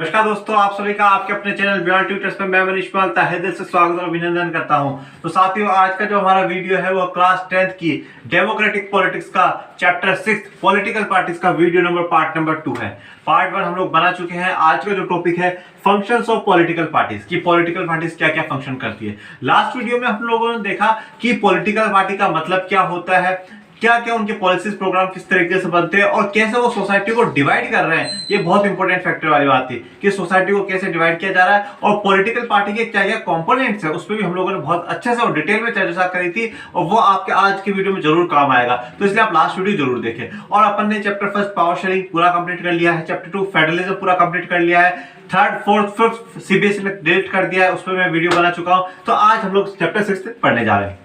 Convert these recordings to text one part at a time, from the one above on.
नमस्कार दोस्तों, आप सभी का आपके अपने चैनल बियॉन्ड ट्यूटर्स पे मैं मनीष पाल तहे दिल से स्वागत और अभिनंदन करता हूं। तो साथियों, आज का जो हमारा वीडियो है वो क्लास 10th की डेमोक्रेटिक पॉलिटिक्स का चैप्टर 6 पॉलिटिकल पार्टीज का वीडियो नंबर पार्ट नंबर 2 है। पार्ट 1 हम लोग बना चुके हैं। आज का जो टॉपिक है फंक्शंस ऑफ पॉलिटिकल पार्टीज की पॉलिटिकल पार्टीज क्या क्या फंक्शन करती है। लास्ट वीडियो में हम लोगों ने देखा कि पॉलिटिकल पार्टी का मतलब क्या होता है, क्या क्या उनके पॉलिसीज प्रोग्राम किस तरीके से बनते हैं और कैसे वो सोसाइटी को डिवाइड कर रहे हैं। ये बहुत इंपॉर्टेंट फैक्टर वाली बात थी कि सोसाइटी को कैसे डिवाइड किया जा रहा है और पॉलिटिकल पार्टी के क्या क्या कंपोनेंट्स है उस पर भी हम लोगों ने बहुत अच्छे से और डिटेल में चर्चा करी थी और वो आपके आज की वीडियो में जरूर काम आएगा। तो इसलिए आप लास्ट वीडियो जरूर देखें। और अपन ने चैप्टर 1 पावर शेयरिंग पूरा कंप्लीट कर लिया है, चैप्टर 2 फेडरलिज्म पूरा कंप्लीट कर लिया है, 3rd 4th 5th सीबीएसई ने डिलीट कर दिया है, उस पर मैं वीडियो बना चुका हूं। तो आज हम लोग चैप्टर 6 पढ़ने जा रहे हैं।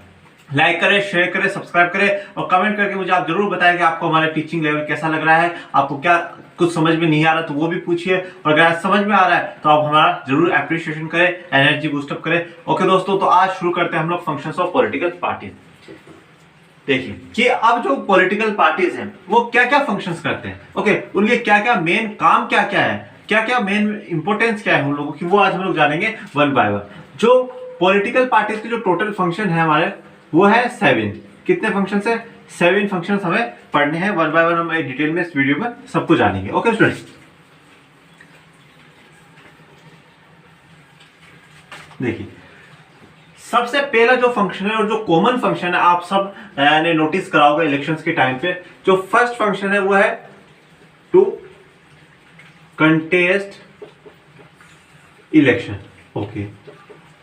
लाइक करें, शेयर करें, सब्सक्राइब करें और कमेंट करके मुझे आप जरूर बताएं कि आपको हमारा टीचिंग लेवल कैसा लग रहा है। आपको क्या कुछ समझ में नहीं आ रहा तो वो भी पूछिए, और अगर समझ में आ रहा है तो आप हमारा जरूर एप्रिशिएशन करें, एनर्जी बूस्टअप करें। ओके दोस्तों, तो आज शुरू करते हैं हम लोग फंक्शंस ऑफ पॉलिटिकल पार्टीज। देखिए कि अब जो पॉलिटिकल पार्टीज हैं वो क्या क्या फंक्शंस करते हैं। ओके, उनके क्या क्या मेन काम क्या क्या है, क्या क्या मेन इंपोर्टेंस क्या है उन लोगों की, वो आज हम लोग जानेंगे वन बाय वन। जो पॉलिटिकल पार्टीज के जो टोटल फंक्शन है हमारे वो है 7। कितने फंक्शन है? 7 फंक्शन हमें पढ़ने हैं। वन बाय वन हम डिटेल में इस वीडियो में सबको जानेंगे। ओके स्टूडेंट्स, देखिए सबसे पहला जो फंक्शन है और जो कॉमन फंक्शन है आप सब ने नोटिस करा होगा इलेक्शंस के टाइम पे, जो फर्स्ट फंक्शन है वो है to contest election. Okay,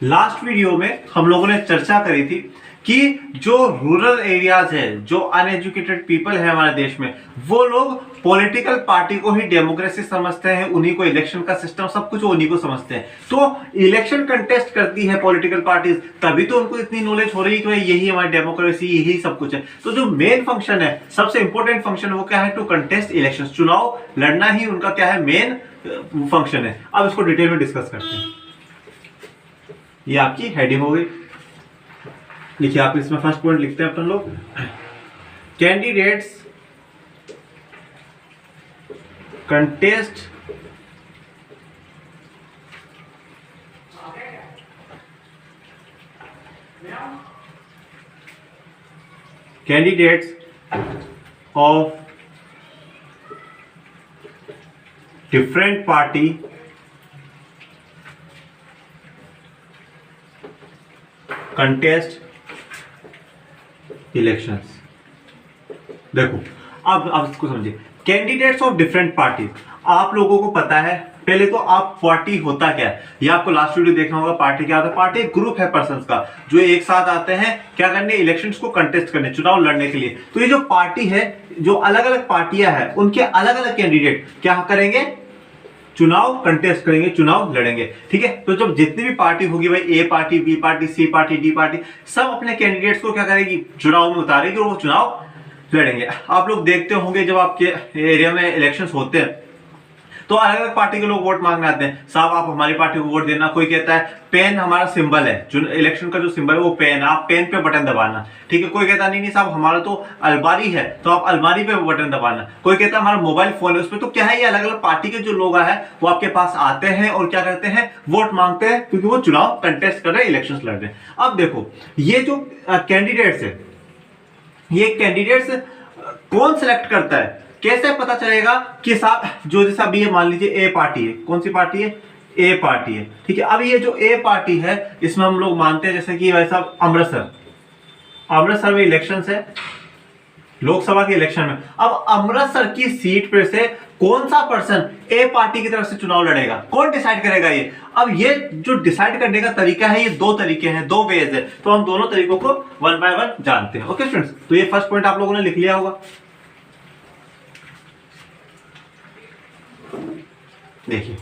last video में हम लोगों ने चर्चा करी थी कि जो रूरल एरियाज है, जो अनएजुकेटेड पीपल है हमारे देश में, वो लोग पॉलिटिकल पार्टी को ही डेमोक्रेसी समझते हैं, उन्हीं को इलेक्शन का सिस्टम सब कुछ उन्हीं को समझते हैं। तो इलेक्शन कंटेस्ट करती है पॉलिटिकल पार्टीज, तभी तो उनको इतनी नॉलेज हो रही है कि यही हमारी डेमोक्रेसी, यही सब कुछ है। तो जो मेन फंक्शन है, सबसे इंपॉर्टेंट फंक्शन वो क्या है? टू कंटेस्ट इलेक्शन, चुनाव लड़ना ही उनका क्या है? मेन फंक्शन है। अब इसको डिटेल में डिस्कस करते हैं। ये आपकी हेडिंग हो गई। लिखिए आप इसमें फर्स्ट पॉइंट लिखते हैं अपन लोग, candidates contest of different party contest elections. देखो अब इसको समझिए, कैंडिडेट्स ऑफ डिफरेंट पार्टी। आप लोगों को पता है पहले तो आप पार्टी होता क्या है, ये आपको लास्ट वीडियो देखना होगा। पार्टी क्या होता है? पार्टी एक ग्रुप है पर्संस का जो एक साथ आते हैं क्या करने? इलेक्शंस को कंटेस्ट करने, चुनाव लड़ने के लिए। तो ये जो पार्टी है, जो अलग अलग पार्टियां हैं, उनके अलग अलग कैंडिडेट क्या करेंगे? चुनाव कंटेस्ट करेंगे, चुनाव लड़ेंगे। ठीक है, तो जब जितनी भी पार्टी होगी भाई, ए पार्टी, बी पार्टी, सी पार्टी, डी पार्टी, सब अपने कैंडिडेट्स को क्या करेगी? चुनाव में उतारेगी और वो चुनाव लड़ेंगे। आप लोग देखते होंगे जब आपके एरिया में इलेक्शंस होते हैं तो अलग अलग पार्टी के लोग वोट मांगने आते हैं, साहब आप हमारी पार्टी को वोट देना। कोई कहता है पेन हमारा सिंबल है, जो इलेक्शन का जो सिंबल है वो पेन है, आप पेन पे बटन दबाना। ठीक है, कोई कहता नहीं साहब हमारा तो अलमारी है, तो आप अलमारी पे बटन दबाना। कोई कहता है हमारा मोबाइल फोन है उसमें। तो क्या है, ये अलग अलग पार्टी के जो लोग हैं वो आपके पास आते हैं और क्या करते हैं? वोट मांगते हैं, क्योंकि वो चुनाव कंटेस्ट कर रहे हैं, इलेक्शन लड़ रहे हैं। अब देखो ये जो कैंडिडेट्स है, ये कैंडिडेट्स कौन सिलेक्ट करता है? कैसे पता चलेगा कि साहब जो जैसा अभी मान लीजिए ए पार्टी है, कौन सी पार्टी है? ए पार्टी है। ठीक है, अब ये जो ए पार्टी है इसमें हम लोग मानते हैं जैसे कि भाई साहब अमृतसर में इलेक्शंस है, लोकसभा के इलेक्शन में। अब अमृतसर की सीट पर से कौन सा पर्सन ए पार्टी की तरफ से चुनाव लड़ेगा? कौन डिसाइड करेगा ये? अब ये जो डिसाइड करने का तरीका है, ये दो तरीके हैं, दो वेज है। तो हम दोनों तरीकों को वन बाय वन जानते हैं। ओके स्टूडेंट्स, तो ये फर्स्ट पॉइंट आप लोगों ने लिख लिया होगा। देखिए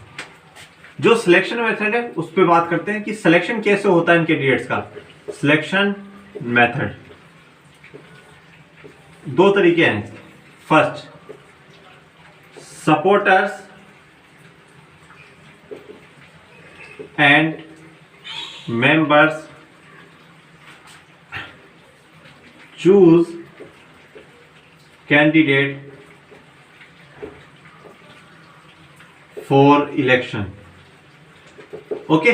जो सिलेक्शन मेथड है उस पर बात करते हैं कि सिलेक्शन कैसे होता है इन कैंडिडेट्स का। सिलेक्शन मेथड दो तरीके हैं। First, supporters and members choose candidate for election. Okay,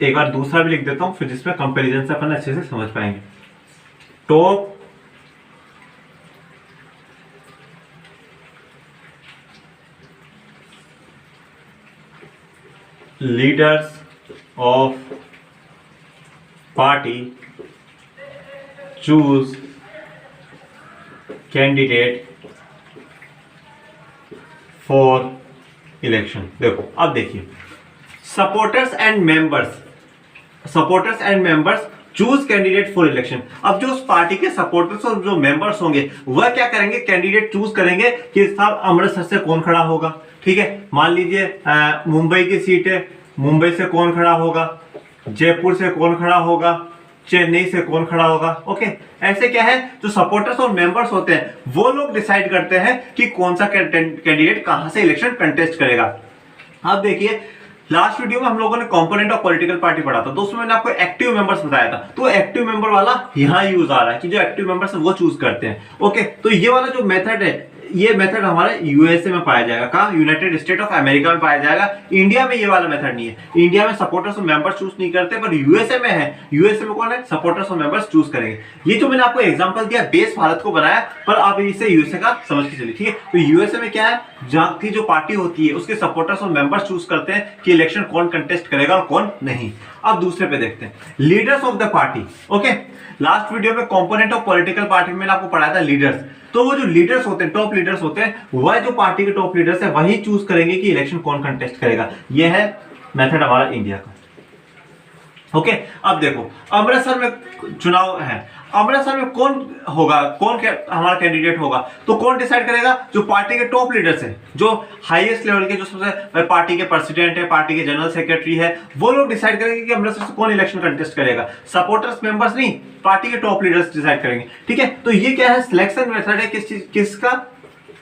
एक बार दूसरा भी लिख देता हूं, फिर जिसमें कंपैरिजन से अपन अच्छे से समझ पाएंगे। Top leaders of party choose candidate for election. देखो अब देखिए, supporters and members choose candidate for election. अब जो उस पार्टी के सपोर्टर्स और जो मेंबर्स होंगे वह क्या करेंगे, कैंडिडेट चूज करेंगे कि साहब अमृतसर से कौन खड़ा होगा। ठीक है, मान लीजिए मुंबई की सीट है, मुंबई से कौन खड़ा होगा, जयपुर से कौन खड़ा होगा, चेन्नई से कौन खड़ा होगा। ओके, ऐसे क्या है, जो सपोर्टर्स और मेंबर्स होते हैं वो लोग डिसाइड करते हैं कि कौन सा कैंडिडेट कहां से इलेक्शन कंटेस्ट करेगा। अब देखिए, लास्ट वीडियो में हम लोगों ने कंपोनेंट ऑफ पॉलिटिकल पार्टी पढ़ा था, तो उसमें मैंने आपको एक्टिव मेंबर्स बताया था। तो एक्टिव मेंबर वाला यहां यूज आ रहा है कि जो एक्टिव मेंबर्स है वो चूज करते हैं। ओके, तो ये वाला जो मेथड है, ये मेथड हमारा यूएसए में पाया जाएगा। कहां? यूनाइटेड स्टेट ऑफ अमेरिका में पाया जाएगा। इंडिया में ये वाला मेथड नहीं है। इंडिया में सपोर्टर्स और मेंबर्स चूज नहीं करते, पर यूएसए में है। यूएसए में कौन है? सपोर्टर्स और मेंबर्स चूज करेंगे। ये जो मैंने आपको एग्जांपल दिया बेस भारत को बनाया, पर आप इसे यूएसए का समझ के चलिए। ठीक है, तो यूएसए में क्या है, जहां की जो पार्टी होती है उसके सपोर्टर्स और मेंबर्स चूज करते हैं कि इलेक्शन कौन कंटेस्ट करेगा और कौन नहीं। अब दूसरे पे देखते हैं, leaders of the party. Okay, last video में कंपोनेंट ऑफ पॉलिटिकल पार्टी में मैंने आपको पढ़ाया था लीडर्स। तो वो जो लीडर्स होते हैं, टॉप लीडर्स होते हैं, वह जो पार्टी के टॉप लीडर्स है वही चूज करेंगे कि इलेक्शन कौन कंटेस्ट करेगा। यह है मेथड हमारा इंडिया का। ओके, अब देखो अमृतसर में चुनाव है, अमृतसर में कौन होगा, हमारा कैंडिडेट होगा, तो कौन डिसाइड करेगा? जो पार्टी के टॉप लीडर्स हैं, जो हाईएस्ट लेवल के, जो सबसे पार्टी के प्रेसिडेंट है, पार्टी के जनरल सेक्रेटरी है, वो लोग डिसाइड करेंगे कि अमृतसर से कौन इलेक्शन कंटेस्ट करेगा। सपोर्टर्स मेंबर्स नहीं, पार्टी के टॉप लीडर्स डिसाइड करेंगे। ठीक है, तो ये क्या है, सिलेक्शन मेथड है किसका?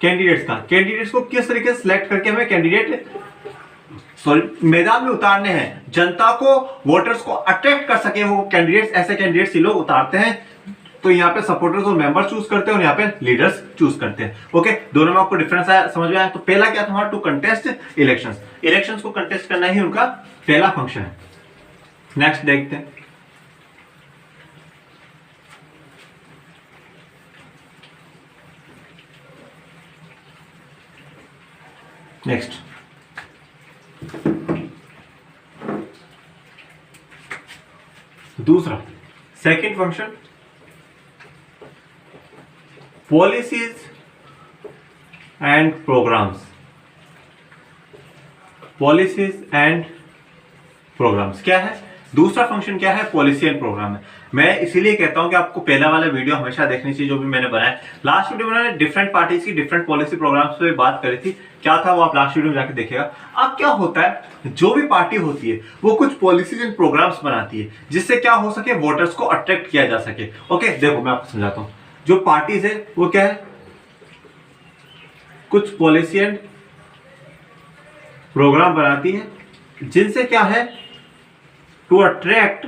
कैंडिडेट्स का। कैंडिडेट्स को किस तरीके से सिलेक्ट करके हमें कैंडिडेट मैदान में उतारने हैं, जनता को, वोटर्स को अट्रैक्ट कर सके वो कैंडिडेट्स, ऐसे कैंडिडेट्स ये लोग उतारते हैं। तो यहाँ पे सपोर्टर्स और मेंबर्स चूज करते हैं और यहाँ पे लीडर्स चूज करते हैं। ओके, दोनों में आपको डिफरेंस आया, समझ में आया? तो पहला क्या था हमारा, टू कंटेस्ट इलेक्शंस को कंटेस्ट करना ही उनका पहला फंक्शन है। नेक्स्ट देखते हैं, नेक्स्ट दूसरा, second function, policies and programmes. Policies and programmes क्या है? दूसरा फंक्शन क्या है? पॉलिसी एंड प्रोग्राम है। मैं इसीलिए कहता हूं कि आपको पहला वाला वीडियो हमेशा देखनी चाहिए जो भी मैंने बनाया। लास्ट वीडियो में मैंने डिफरेंट पार्टीज की डिफरेंट पॉलिसी प्रोग्राम्स पे बात करी थी, क्या था वो आप लास्ट वीडियो में जाके देखिएगा। अब क्या होता है, जो भी पार्टी होती है वो कुछ पॉलिसीज एंड प्रोग्राम्स बनाती है जिससे क्या हो सके, वोटर्स को अट्रैक्ट किया जा सके। ओके, देखो मैं आपको समझाता हूं। जो पार्टीज है वो क्या है, कुछ पॉलिसी एंड प्रोग्राम बनाती है जिनसे क्या है, टू अट्रैक्ट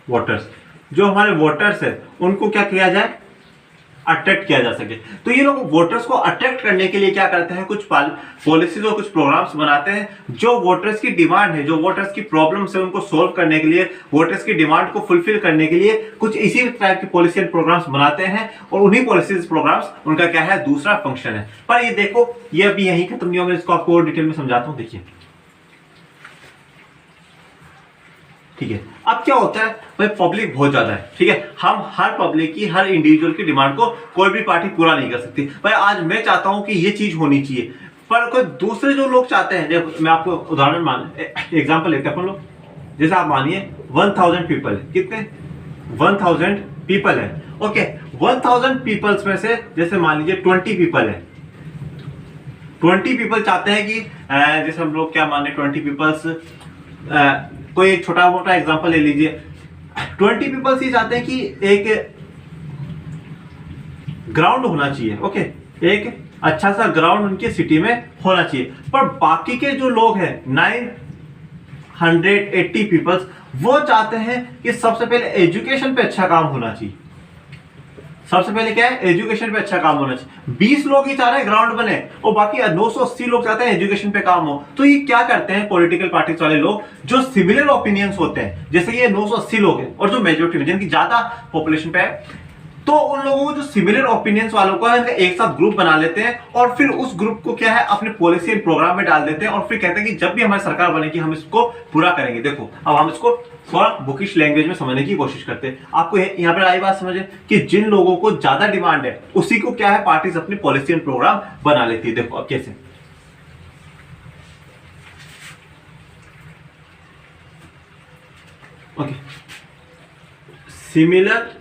वोटर्स। जो हमारे वोटर्स है उनको क्या किया जाए, अट्रैक्ट किया जा सके। तो ये लोग वोटर्स को अट्रैक्ट करने के लिए क्या करते हैं, कुछ पॉलिसीज और कुछ प्रोग्राम्स बनाते हैं जो वोटर्स की डिमांड है, जो वोटर्स की प्रॉब्लम्स है उनको सोल्व करने के लिए, वोटर्स की डिमांड को फुलफिल करने के लिए कुछ इसी टाइप की पॉलिसी एंड प्रोग्राम्स बनाते हैं। और उन्हीं पॉलिसीज प्रोग्राम्स उनका क्या है, दूसरा फंक्शन है। पर ये देखो, ये अभी यही खत्म नहीं होगा, इसको आपको और डिटेल में समझाता हूं। देखिए, ठीक है, अब क्या होता है भाई, पब्लिक बहुत ज्यादा है। ठीक है, हम हर पब्लिक की, हर इंडिविजुअल की डिमांड को कोई भी पार्टी पूरा नहीं कर सकती। भाई आज मैं चाहता हूं कि ये चीज होनी चाहिए, पर कोई दूसरे जो लोग चाहते हैं, मैं आपको उदाहरण एग्जांपल लेते हैं अपन लोग। जैसे आप मानिए 1000 पीपल, कितने 1000 पीपल है। ओके, 1000 पीपल्स में से जैसे मान लीजिए 20 पीपल है, 20 पीपल चाहते हैं कि जैसे हम लोग क्या माने, 20 पीपल्स, कोई एक छोटा मोटा एग्जांपल ले लीजिए। 20 पीपल्स ही चाहते हैं कि एक ग्राउंड होना चाहिए। ओके, एक अच्छा सा ग्राउंड उनकी सिटी में होना चाहिए। पर बाकी के जो लोग हैं 980 पीपल्स, वो चाहते हैं कि सबसे पहले एजुकेशन पे अच्छा काम होना चाहिए। सबसे पहले क्या है, एजुकेशन पे अच्छा काम होना चाहिए। 20 लोग ही चाह रहे हैं ग्राउंड बने और बाकी 980 लोग चाहते हैं एजुकेशन पे काम हो। तो ये क्या करते हैं पॉलिटिकल पार्टीज वाले लोग, जो सिमिलर ओपिनियंस होते हैं, जैसे ये 980 लोग हैं और जो मेजोरिटी जिनकी ज्यादा पॉपुलेशन पे है, तो उन लोगों को जो सिमिलर ओपिनियंस वालों को है एक साथ ग्रुप बना लेते हैं और फिर उस ग्रुप को क्या है अपने पॉलिसी एंड प्रोग्राम में डाल देते हैं और फिर कहते हैं कि जब भी हमारी सरकार बनेगी हम इसको पूरा करेंगे। देखो अब हम इसको थोड़ा बुकिश लैंग्वेज में समझने की कोशिश करते हैं। आपको यहाँ पर आई बात समझे कि जिन लोगों को ज्यादा डिमांड है उसी को क्या है पार्टीज अपनी पॉलिसी एंड प्रोग्राम बना लेती है। देखो अब कैसे, okay, similar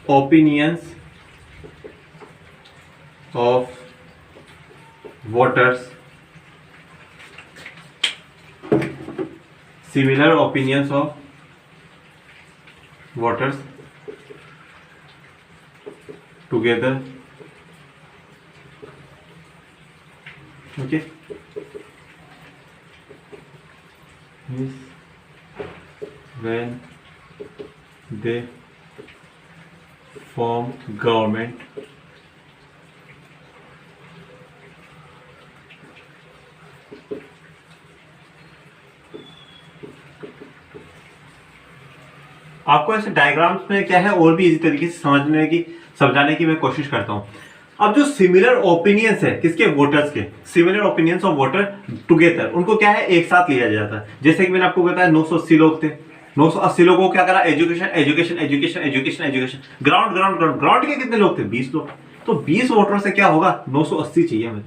opinions of voters, similar opinions of voters together, okay, is when they form government आपको ऐसे डायग्राम्स में क्या है और भी इजी तरीके से समझाने की मैं कोशिश करता हूं। अब जो सिमिलर ओपिनियंस है किसके, वोटर्स के, similar opinions of voter together, उनको क्या है एक साथ लिया जाता है। जैसे कि मैंने आपको बताया 980 लोग थे, 980 लोगों को क्या करा, education education education education education, ground ground ground ground के कितने लोग थे, 20 लोग। तो 20 वोटर से क्या होगा, 980 चाहिए हमें,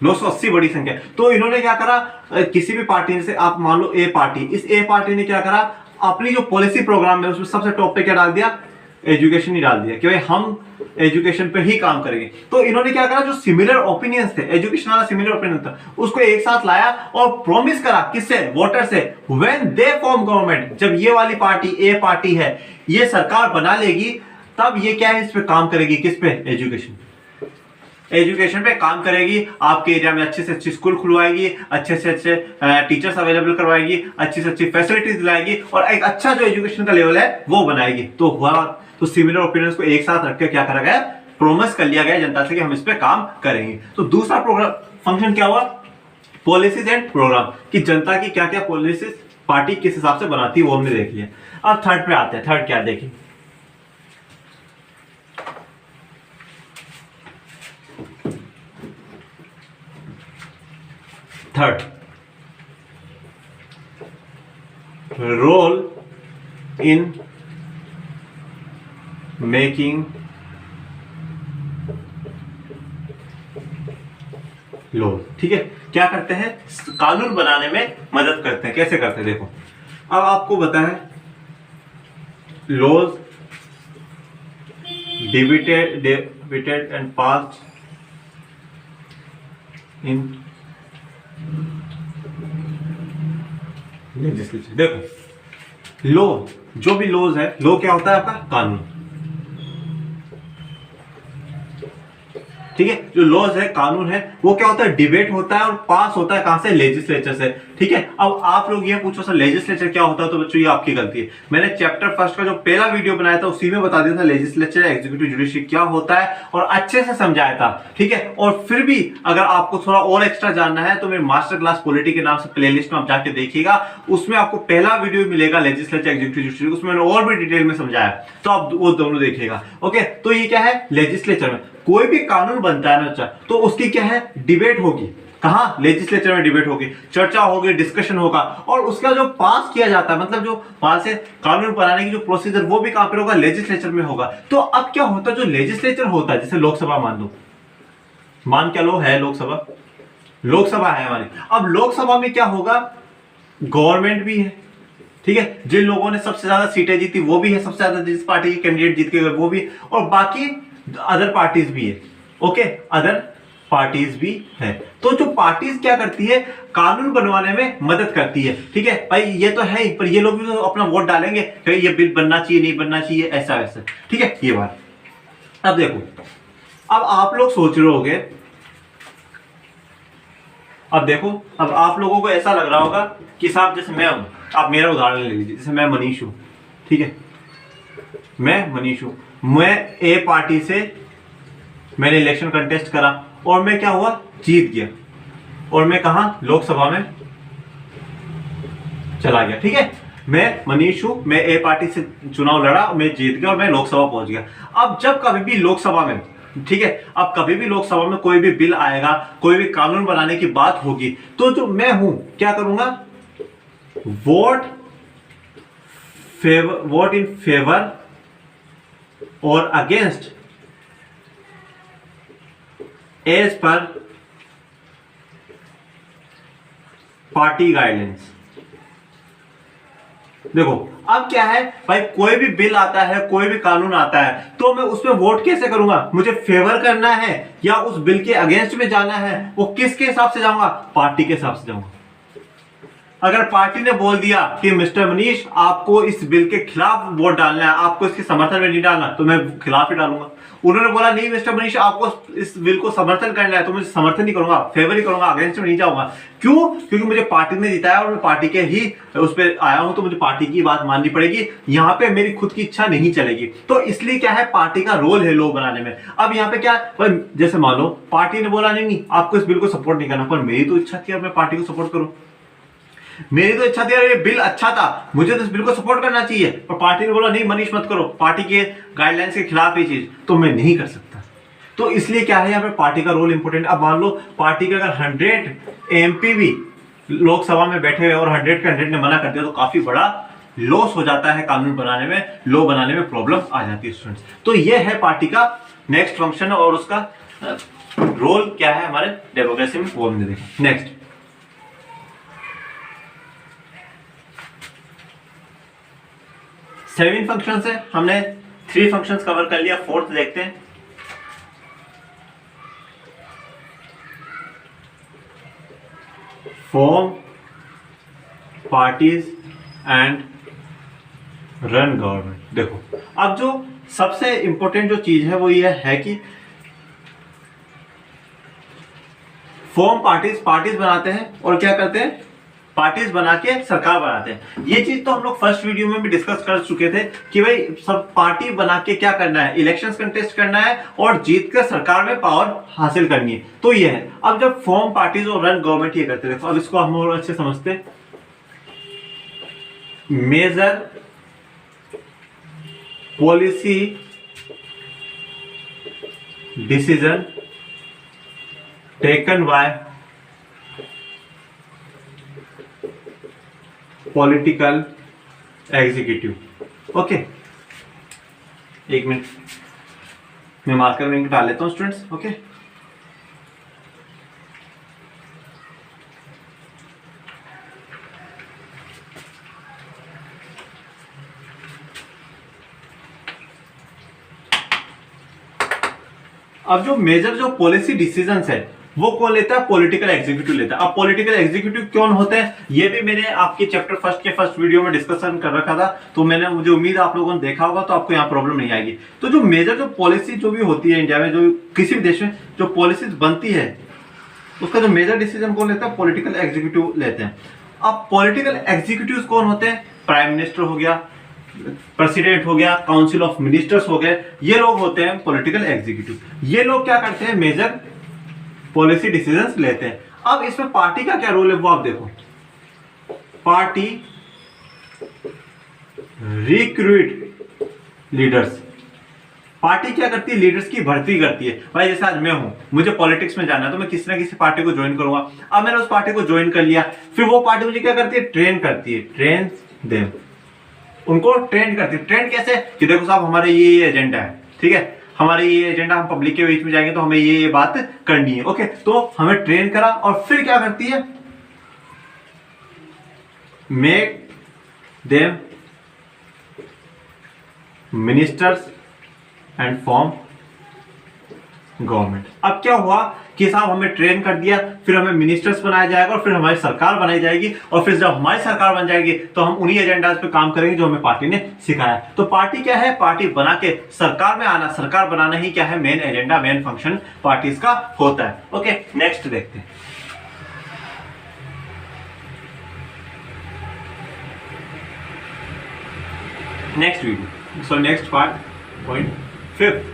980 बड़ी संख्या। तो इन्होंने क्या करा, किसी भी पार्टी से आप मान लो ए पार्टी, इस ए पार्टी ने क्या करा, अपनी जो पॉलिसी प्रोग्राम है उसमें सबसे टॉप पे क्या डाल दिया, एजुकेशन ही डाल दिया कि भाई हम एजुकेशन पे ही काम करेंगे। तो इन्होंने क्या करा, जो सिमिलर ओपिनियंस थे, एजुकेशन वाला सिमिलर ओपिनियन था, उसको एक साथ लाया और प्रॉमिस करा किससे, वोटर से, व्हेन दे फॉर्म गवर्नमेंट, जब ये वाली पार्टी ए पार्टी है ये सरकार बना लेगी तब ये क्या है इस पे काम करेगी, किस पे, एजुकेशन, एजुकेशन पे काम करेगी। आपके एरिया में अच्छे से अच्छी स्कूल खुलवाएगी, अच्छे से अच्छे टीचर्स अवेलेबल करवाएगी, अच्छी से अच्छी फैसिलिटीज दिलाएगी और एक अच्छा जो एजुकेशन का लेवल है वो बनाएगी। तो हुआ, तो सिमिलर ओपिनियंस को एक साथ रखकर क्या करा गया, प्रॉमिस कर लिया गया जनता से कि हम इस पे काम करेंगे। तो दूसरा प्रोग्राम फंक्शन क्या हुआ, पॉलिसीज एंड प्रोग्राम, कि जनता की क्या क्या पॉलिसीज पार्टी किस हिसाब से बनाती है वो हमने देख लिया। अब थर्ड पे आते हैं, थर्ड क्या देखें, third role in making law. ठीक है, क्या करते हैं, कानून बनाने में मदद करते हैं। कैसे करते हैं देखो, अब आपको पता है laws debated and passed in legislature. देखो लॉ, जो भी लॉज है, लॉ क्या होता है आपका, कानून। ठीक है, जो लॉज है, कानून है, वो क्या होता है, डिबेट होता है और पास होता है कहां से, लेजिस्लेचर से। ठीक है, अब आप लोग ये पूछो सर लेजिस्लेचर क्या होता है, तो बच्चों ये आपकी गलती है। मैंने चैप्टर फर्स्ट का जो पहला वीडियो बनाया था उसी में बता दिया था लेजिस्लेचर एग्जीक्यूटिव जुडिशरी क्या होता है और अच्छे से समझाया था। ठीक है, और फिर भी अगर आपको थोड़ा और एक्स्ट्रा जानना है तो मेरे मास्टर क्लास पॉलिटी के नाम से प्लेलिस्ट में आप जाके देखिएगा, उसमें आपको पहला वीडियो मिलेगा लेजिस्लेचर एग्जीक्यूटिव जुडिशरी, उसमें मैंने और भी डिटेल में समझाया, तो आप वो दोनों देखिएगा। ओके, तो ये क्या है, लेजिस्लेचर में कोई भी कानून बनता है ना बच्चा, तो उसकी क्या है, डिबेट होगी, कहां, लेजिस्लेचर में डिबेट होगी, चर्चा होगी, डिस्कशन होगा, और उसका जो पास किया जाता है, मतलब जो वहां से कानून बनाने की जो प्रोसीजर, वो भी कहां पर होगा, लेजिस्लेचर में होगा। तो अब क्या होता है, जो लेजिस्लेचर होता है, जैसे लोकसभा मान लो, मान क्या लो है लोकसभा, लोकसभा है हमारी। अब लोकसभा में क्या होगा, गवर्नमेंट भी है, ठीक है, जिन लोगों ने सबसे ज्यादा सीटें जीती वो भी है, सबसे ज्यादा जिस पार्टी के कैंडिडेट जीत के गए वो भी, और बाकी अदर पार्टीज भी है। ओके, अदर पार्टीज भी है। तो जो पार्टीज क्या करती है, कानून बनवाने में मदद करती है। ठीक है भाई, ये तो है ही, पर ये लोग भी तो अपना वोट डालेंगे कि ये बिल बनना चाहिए, नहीं बनना चाहिए, ऐसा वैसा। ठीक है, ये बात। अब देखो, अब आप लोग सोच रहे होंगे, अब देखो, अब आप लोगों को ऐसा लग रहा होगा कि साहब जैसे मैं हूं, आप मेरा उदाहरण ले लीजिए, जैसे मैं मनीष हूं, ठीक है, मैं मनीष हूं, मैं ए पार्टी से मैंने इलेक्शन कंटेस्ट करा और मैं क्या हुआ, जीत गया, और मैं कहा लोकसभा में चला गया। ठीक है, मैं मनीष हूं, मैं ए पार्टी से चुनाव लड़ा, मैं जीत गया और मैं लोकसभा पहुंच गया। अब जब कभी भी लोकसभा में, ठीक है, अब कभी भी लोकसभा में कोई भी बिल आएगा, कोई भी कानून बनाने की बात होगी, तो जो मैं हूं क्या करूंगा, वोट इन फेवर और against as per party guidelines. देखो अब क्या है भाई, कोई भी बिल आता है, कोई भी कानून आता है, तो मैं उसमें वोट कैसे करूंगा, मुझे फेवर करना है या उस बिल के अगेंस्ट में जाना है, वो किसके हिसाब से जाऊंगा, पार्टी के हिसाब से जाऊंगा। अगर पार्टी ने बोल दिया कि मिस्टर मनीष आपको इस बिल के खिलाफ वोट डालना है, आपको इसके समर्थन में नहीं डालना, तो मैं खिलाफ ही डालूंगा। उन्होंने बोला नहीं मिस्टर मनीष आपको इस बिल को समर्थन करना है, तो मैं समर्थन ही करूंगा, फेवर ही करूंगा, अगेंस्ट में नहीं जाऊंगा। क्यों? क्योंकि मुझे पार्टी ने जिताया और मैं पार्टी के ही उस पर आया हूं, तो मुझे पार्टी की बात माननी पड़ेगी, यहाँ पे मेरी खुद की इच्छा नहीं चलेगी। तो इसलिए क्या है, पार्टी का रोल है लॉ बनाने में। अब यहाँ पे क्या, जैसे मान लो पार्टी ने बोला नहीं आपको इस बिल को सपोर्ट नहीं करना, पर मेरी तो इच्छा थी मैं पार्टी को सपोर्ट करूं, मेरी तो इच्छा थी ये बिल अच्छा था, मुझे तो इस बिल को सपोर्ट करना चाहिए, पर पार्टी ने बोला नहीं मनीष मत करो, पार्टी के गाइडलाइंस के खिलाफ ये चीज, तो मैं नहीं कर सकता। तो इसलिए क्या है, यहाँ पे पार्टी का रोल इंपॉर्टेंट। अब मान लो पार्टी के अगर 100 एमपी भी लोकसभा में बैठे हुए और 100 के 100 ने मना कर दिया, तो काफी बड़ा लॉस हो जाता है कानून बनाने में, लॉ बनाने में प्रॉब्लम आ जाती है स्टूडेंट्स। तो ये है पार्टी का नेक्स्ट फंक्शन और उसका रोल क्या है हमारे डेमोक्रेसी में, वो हमने देखा। नेक्स्ट 7 फंक्शंस है, हमने 3 फंक्शंस कवर कर लिया, 4th देखते हैं। Form parties and run government. देखो अब जो सबसे इंपॉर्टेंट जो चीज है वो ये है कि फॉर्म पार्टीज बनाते हैं और क्या करते हैं, पार्टीज बना के सरकार बनाते हैं। ये चीज तो हम लोग फर्स्ट वीडियो में भी डिस्कस कर चुके थे कि भाई सब पार्टी बना के क्या करना है, इलेक्शंस कंटेस्ट करना है और जीत कर सरकार में पावर हासिल करनी है। तो ये है। अब जब फॉर्म पार्टीज और रन गवर्नमेंट ये करते हैं, अब इसको हम और अच्छे समझते हैं। Major policy decision taken by political executive. Okay, एक मिनट मैं मार्कर में डाल लेता हूं स्टूडेंट्स। ओके, अब जो मेजर जो पॉलिसी डिसीजंस है वो कौन लेता है, पॉलिटिकल एग्जीक्यूटिव लेता है। अब पॉलिटिकल एग्जीक्यूटिव कौन होते हैं, ये भी मैंने आपके चैप्टर फर्स्ट के फर्स्ट वीडियो में डिस्कशन कर रखा था, तो मैंने मुझे उम्मीद है आप लोगों ने देखा होगा, तो आपको यहाँ प्रॉब्लम नहीं आएगी। तो जो मेजर जो पॉलिसी जो भी होती है इंडिया में, जो किसी भी देश में जो पॉलिसीज बनती है, उसका जो मेजर डिसीजन कौन लेता है, पॉलिटिकल एग्जीक्यूटिव लेते हैं। अब पॉलिटिकल एग्जीक्यूटिव कौन होते हैं, प्राइम मिनिस्टर हो गया, प्रेसिडेंट हो गया, काउंसिल ऑफ मिनिस्टर्स हो गए, ये लोग होते हैं पॉलिटिकल एग्जीक्यूटिव। ये लोग क्या करते हैं, मेजर पॉलिसी डिसीजंस लेते हैं। अब इसमें पार्टी का क्या रोल है वो आप देखो। पार्टी रिक्रूट लीडर्स, पार्टी क्या करती है, लीडर्स की भर्ती करती है। भाई जैसे आज मैं हूं, मुझे पॉलिटिक्स में जाना है, तो मैं किसी ना किसी पार्टी को ज्वाइन करूंगा। अब मैंने उस पार्टी को ज्वाइन कर लिया, फिर वो पार्टी मुझे क्या करती है, ट्रेन करती है, ट्रेन देम, उनको ट्रेन करती है। ट्रेन कैसे, कि देखो साहब हमारे ये एजेंडा है, ठीक है, हमारे ये एजेंडा, हम पब्लिक के बीच में जाएंगे तो हमें ये बात करनी है। ओके, तो हमें ट्रेन करा और फिर क्या करती है, make them ministers and form government. अब क्या हुआ कि साहब हमें ट्रेन कर दिया, फिर हमें मिनिस्टर्स बनाया जाएगा और फिर हमारी सरकार बनाई जाएगी, और फिर जब हमारी सरकार बन जाएगी तो हम उन्हीं एजेंडाज पे काम करेंगे जो हमें पार्टी ने सिखाया। तो पार्टी क्या है, पार्टी बना के सरकार में आना, सरकार बनाना ही क्या है, main agenda, main function parties का होता है। ओके, नेक्स्ट देखते हैं। Next video, so next part point fifth,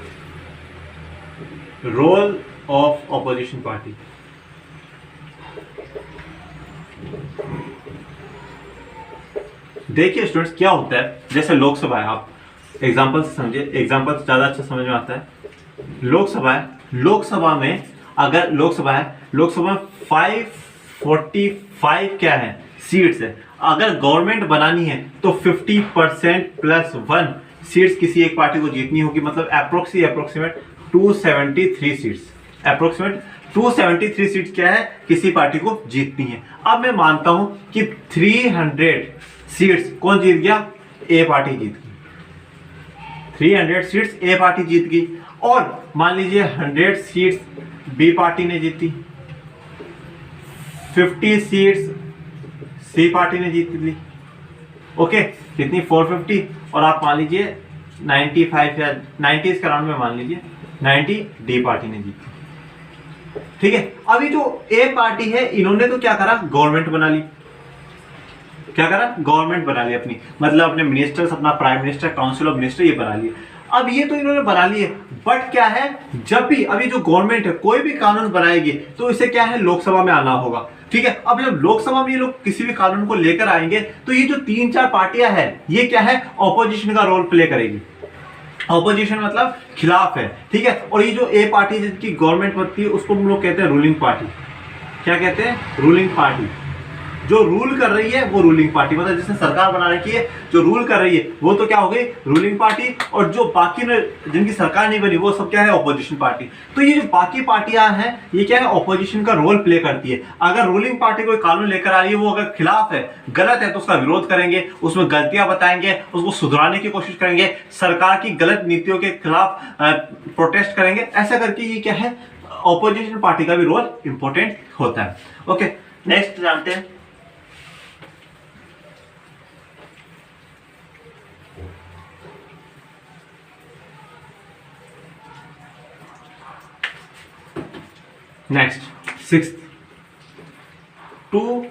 role of opposition party. देखिए स्टूडेंट्स क्या होता है, जैसे लोकसभा है, आप एग्जांपल से समझिए, एग्जांपल ज्यादा अच्छा समझ में आता है। लोकसभा है, लोकसभा में अगर लोकसभा है, लोकसभा में 545 क्या है सीट्स है। अगर गवर्नमेंट बनानी है तो 50% प्लस 1 सीट्स किसी एक पार्टी को जीतनी होगी, मतलब अप्रोक्सीमेट 273 सीट्स, अप्रोक्सीमेट 273 सीट्स क्या है किसी पार्टी को जीतनी है। अब मैं मानता हूं कि 300 सीट्स कौन जीत गया, ए पार्टी जीत गई, 300 सीट्स ए पार्टी जीत गई, और मान लीजिए 100 सीट्स बी पार्टी ने जीती, 50 सीट्स सी पार्टी ने जीत ली। ओके, कितनी 450, और आप मान लीजिए 95 या 90 के राउंड में मान लीजिए 90 डी पार्टी ने जीती। ठीक है, अभी जो ए पार्टी है इन्होंने तो क्या करा, गवर्नमेंट बना ली। क्या करा, गवर्नमेंट बना ली अपनी, मतलब अपने मिनिस्टर्स, अपना prime minister, council of minister ये बना लिए। अब ये तो इन्होंने बना लिए, बट क्या है, जब भी अभी जो गवर्नमेंट है कोई भी कानून बनाएगी तो इसे क्या है लोकसभा में आना होगा। ठीक है, अब जब लोकसभा में ये लोग किसी भी कानून को लेकर आएंगे तो ये जो 3-4 पार्टियां हैं ये क्या है, ऑपोजिशन का रोल प्ले करेगी। ऑपोजिशन मतलब खिलाफ है। ठीक है, और ये जो ए पार्टी जिनकी गवर्नमेंट बनती है उसको हम लोग कहते हैं रूलिंग पार्टी। क्या कहते हैं, रूलिंग पार्टी। जो रूल कर रही है वो रूलिंग पार्टी, मतलब जिसने सरकार बना रखी है, जो रूल कर रही है वो तो क्या हो गई, रूलिंग पार्टी। और जो बाकी जिनकी सरकार नहीं बनी वो सब क्या है, ऑपोजिशन पार्टी। तो ये जो बाकी पार्टियां हैं ये क्या है, ऑपोजिशन का रोल प्ले करती है। अगर रूलिंग पार्टी कोई कानून लेकर आ रही है, वो अगर खिलाफ है, गलत है, तो उसका विरोध करेंगे, उसमें गलतियां बताएंगे, उसको सुधराने की कोशिश करेंगे, सरकार की गलत नीतियों के खिलाफ प्रोटेस्ट करेंगे। ऐसा करके ये क्या है, ऑपोजिशन पार्टी का भी रोल इंपॉर्टेंट होता है। ओके, नेक्स्ट जानते हैं। Next, sixth, to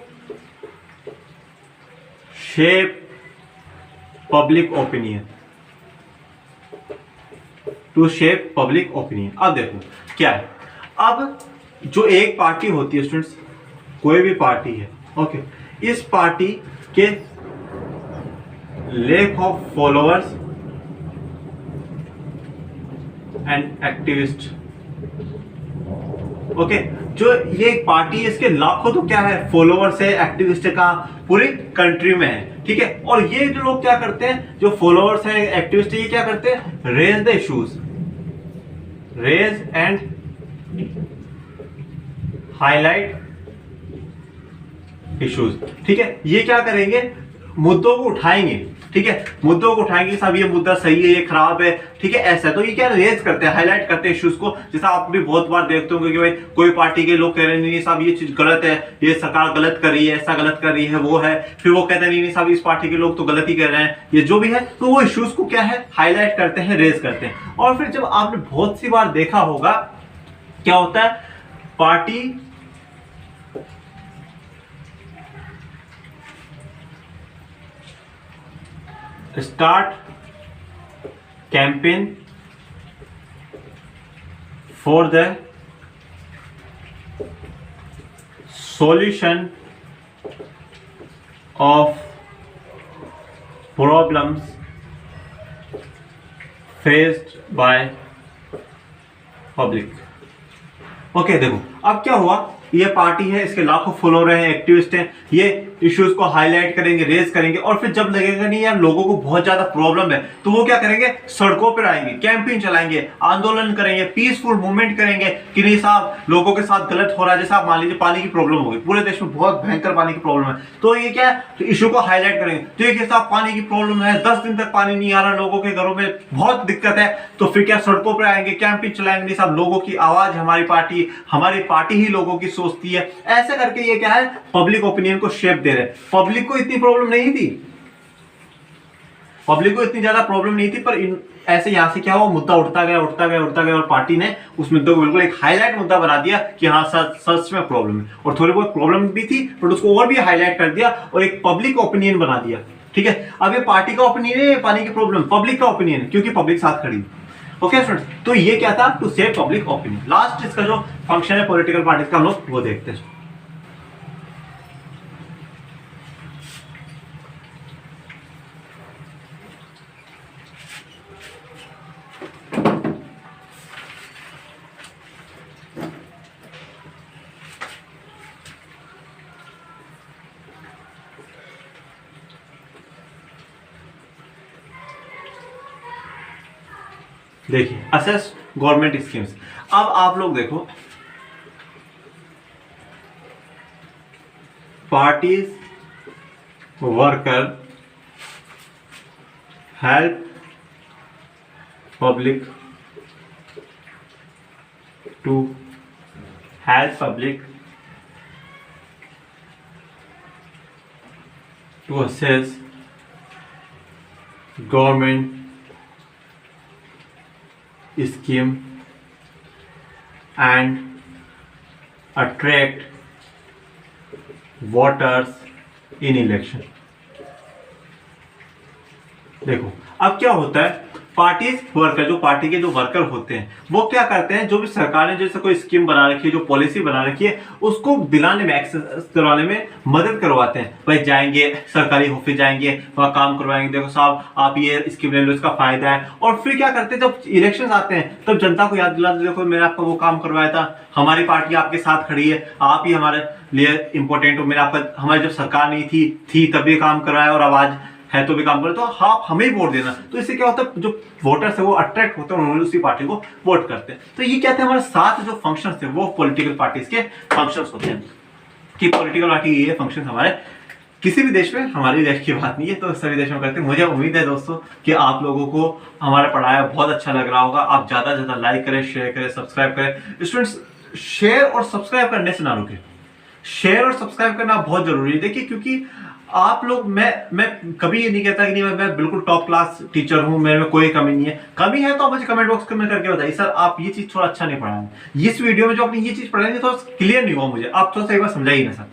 shape public opinion. To shape public opinion. अब देखो क्या है, अब जो एक पार्टी होती है स्टूडेंट्स, कोई भी पार्टी है, ओके, इस पार्टी के lack of followers and activist. Okay, जो ये एक पार्टी है इसके लाखों तो क्या है फॉलोअर्स है, एक्टिविस्ट का पूरी कंट्री में है। ठीक है, और ये जो लोग क्या करते हैं, जो फॉलोअर्स है, एक्टिविस्ट है, ये क्या करते हैं, raise the issues, raise and highlight issues. ठीक है, ये क्या करेंगे, मुद्दों को उठाएंगे। ठीक है, मुद्दों को उठाएंगे, साहब ये मुद्दा सही है, ये खराब है। ठीक है, ऐसा तो ये क्या रेज करते हैं, हाईलाइट करते हैं इश्यूज को। जैसा आप भी बहुत बार देखते होंगे कि भाई कोई पार्टी के लोग कह रहे हैं नहीं साहब ये चीज गलत है, ये सरकार गलत कर रही है, ऐसा गलत कर रही है, वो है, फिर वो कहते हैं नहीं साहब इस पार्टी के लोग तो गलत ही कर रहे हैं, ये जो भी है। तो वो इश्यूज को क्या है, हाईलाइट करते हैं, रेज करते हैं। और फिर जब आपने बहुत सी बार देखा होगा क्या होता है, party start campaign for the solution of problems faced by public। Okay, देखो अब क्या हुआ, ये पार्टी है, इसके लाखों फॉलोअर हैं, एक्टिविस्ट हैं, ये इश्यूज को हाईलाइट करेंगे, रेज करेंगे। और फिर जब लगेगा नहीं यार लोगों को बहुत ज्यादा प्रॉब्लम है, तो वो क्या करेंगे, सड़कों पर आएंगे, कैंपेन चलाएंगे, आंदोलन करेंगे, पीसफुल मूवमेंट करेंगे कि नहीं साहब लोगों के साथ गलत हो रहा है। जैसे आप मान लीजिए पानी की प्रॉब्लम होगी, पूरे देश में बहुत भयंकर पानी की प्रॉब्लम है, तो ये क्या है, तो इशू को हाईलाइट करेंगे। तो ये साहब पानी की प्रॉब्लम है, 10 दिन तक पानी नहीं आ रहा, लोगों के घरों में बहुत दिक्कत है, तो फिर क्या सड़कों पर आएंगे, कैंपेन चलाएंगे, नहीं साहब लोगों की आवाज हमारी पार्टी ही लोगों की सोचती है। ऐसे करके ये क्या है, पब्लिक ओपिनियन को शेप दे रहे हैं। पब्लिक को इतनी प्रॉब्लम नहीं थी, पब्लिक को इतनी ज्यादा प्रॉब्लम नहीं थी, पर ऐसे यहां से क्या हुआ, मुद्दा उठता गया और पार्टी ने उस मुद्दे को बिल्कुल एक हाईलाइट मुद्दा बना दिया कि हाँ सच में प्रॉब्लम है। और थोड़ी बहुत प्रॉब्लम भी थी बट उसको और भी हाईलाइट कर दिया और एक पब्लिक ओपिनियन बना दिया। ठीक है, अब ये पार्टी का ओपिनियन है, पानी की प्रॉब्लम पब्लिक का ओपिनियन है, क्योंकि पब्लिक साथ खड़ी। ओके स्टूडेंट्स, तो ये क्या था, to save public opinion. Last इसका जो फंक्शन है पॉलिटिकल पार्टीज का हम लोग वो देखते हैं। देखिए असेस गवर्नमेंट स्कीम्स। अब आप लोग देखो, parties worker help public to help public to assess government scheme and attract voters in election। देखो अब क्या होता है, पार्टीज वर्कर, जो पार्टी के जो वर्कर होते हैं वो क्या करते हैं, जो भी सरकार ने जैसे कोई स्कीम बना रखी है, जो पॉलिसी बना रखी है, उसको दिलाने में, एक्सेस करवाने में मदद करवाते हैं। भाई जाएंगे सरकारी ऑफिस, जाएंगे वहाँ काम करवाएंगे, देखो साहब आप ये स्कीम ले लो, इसका फायदा है। और फिर क्या करते हैं, जब इलेक्शन आते हैं तब जनता को याद दिलाते, देखो मैंने आपका वो काम करवाया था, हमारी पार्टी आपके साथ खड़ी है, आप ही हमारे लिए इंपॉर्टेंट हो, मैंने आपका, हमारी जब सरकार नहीं थी तब ये काम करवाया और आवाज है तो भी काम करे, तो आप हमें ही वोट देना। तो इससे क्या होता है, जो वोटर्स है वो अट्रैक्ट होते हैं, उन्होंने उसी पार्टी को वोट करते हैं। तो ये क्या थे, हमारे 7 जो फंक्शंस थे वो पॉलिटिकल पार्टीज के फंक्शंस होते हैं, कि पॉलिटिकल पार्टी ये फंक्शन हमारे किसी भी देश में, हमारे देश की बात नहीं है, तो सभी देशों में करते हैं। मुझे उम्मीद है दोस्तों कि आप लोगों को हमारा पढ़ाया बहुत अच्छा लग रहा होगा। आप ज्यादा से ज्यादा लाइक करें, शेयर करें, सब्सक्राइब करें। स्टूडेंट्स, शेयर और सब्सक्राइब करने से ना रुके, शेयर और सब्सक्राइब करना बहुत जरूरी है। देखिए क्योंकि आप लोग, मैं कभी ये नहीं कहता कि नहीं मैं बिल्कुल टॉप क्लास टीचर हूं, मेरे में कोई कमी नहीं है। कमी है तो आप मुझे कमेंट बॉक्स में करके बताइए, सर आप ये चीज थोड़ा अच्छा नहीं पढ़ाए, इस वीडियो में जो आपने ये चीज पढ़ाई थोड़ा क्लियर नहीं हुआ मुझे, आप थोड़ा सा एक बार समझाइए ना सर।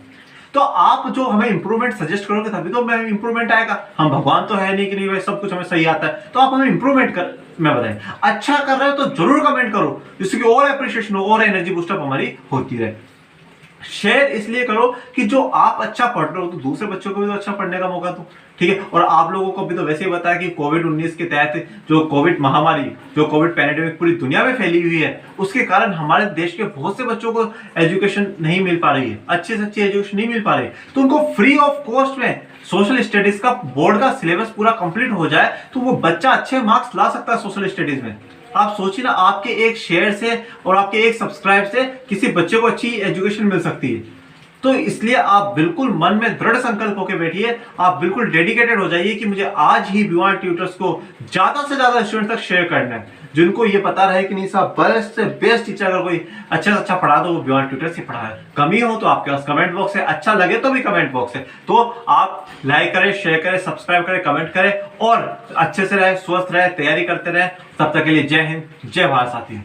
तो आप जो हमें इंप्रूवमेंट सजेस्ट करोगे तभी तो मैं इंप्रूवमेंट आएगा। हम भगवान तो है नहीं कि नहीं भाई सब कुछ हमें सही आता है, तो आप हमें इंप्रूवमेंट कर मैं बताएं, अच्छा कर रहे हो तो जरूर कमेंट करो, जिससे कि और अप्रिशिएशन हो और एनर्जी बूस्टअप हमारी होती रहे। शेयर इसलिए करो कि जो आप अच्छा पढ़ रहे हो तो दूसरे बच्चों को भी तो अच्छा पढ़ने का मौका दो, ठीक है। और आप लोगों को भी तो वैसे ही बताया कि कोविड-19 के तहत जो कोविड महामारी, जो कोविड पैंडेमिक पूरी दुनिया में फैली हुई है, उसके कारण हमारे देश के बहुत से बच्चों को एजुकेशन नहीं मिल पा रही है, अच्छी से अच्छी एजुकेशन नहीं मिल पा रही है। तो उनको फ्री ऑफ कॉस्ट में सोशल स्टडीज का बोर्ड का सिलेबस पूरा कंप्लीट हो जाए तो वो बच्चा अच्छे मार्क्स ला सकता है सोशल स्टडीज में। आप सोचिए ना, आपके एक शेयर से और आपके एक सब्सक्राइब से किसी बच्चे को अच्छी एजुकेशन मिल सकती है। तो इसलिए आप बिल्कुल मन में दृढ़ संकल्प होकर बैठिए, आप बिल्कुल डेडिकेटेड हो जाइए कि मुझे आज ही बीवान ट्यूटर्स को ज्यादा से ज्यादा स्टूडेंट तक शेयर करना है, जिनको ये पता रहे कि नहीं साहब बेस्ट से बेस्ट टीचर अगर कोई अच्छा से अच्छा पढ़ा दो वो बीवान ट्यूटर्स ही पढ़ा है। कमी हो तो आपके पास कमेंट बॉक्स है, अच्छा लगे तो भी कमेंट बॉक्स है, तो आप लाइक करें, शेयर करें, सब्सक्राइब करें, कमेंट करें और अच्छे से रहे, स्वस्थ रहे, तैयारी करते रहे। तब तक के लिए जय हिंद, जय भारत साथी।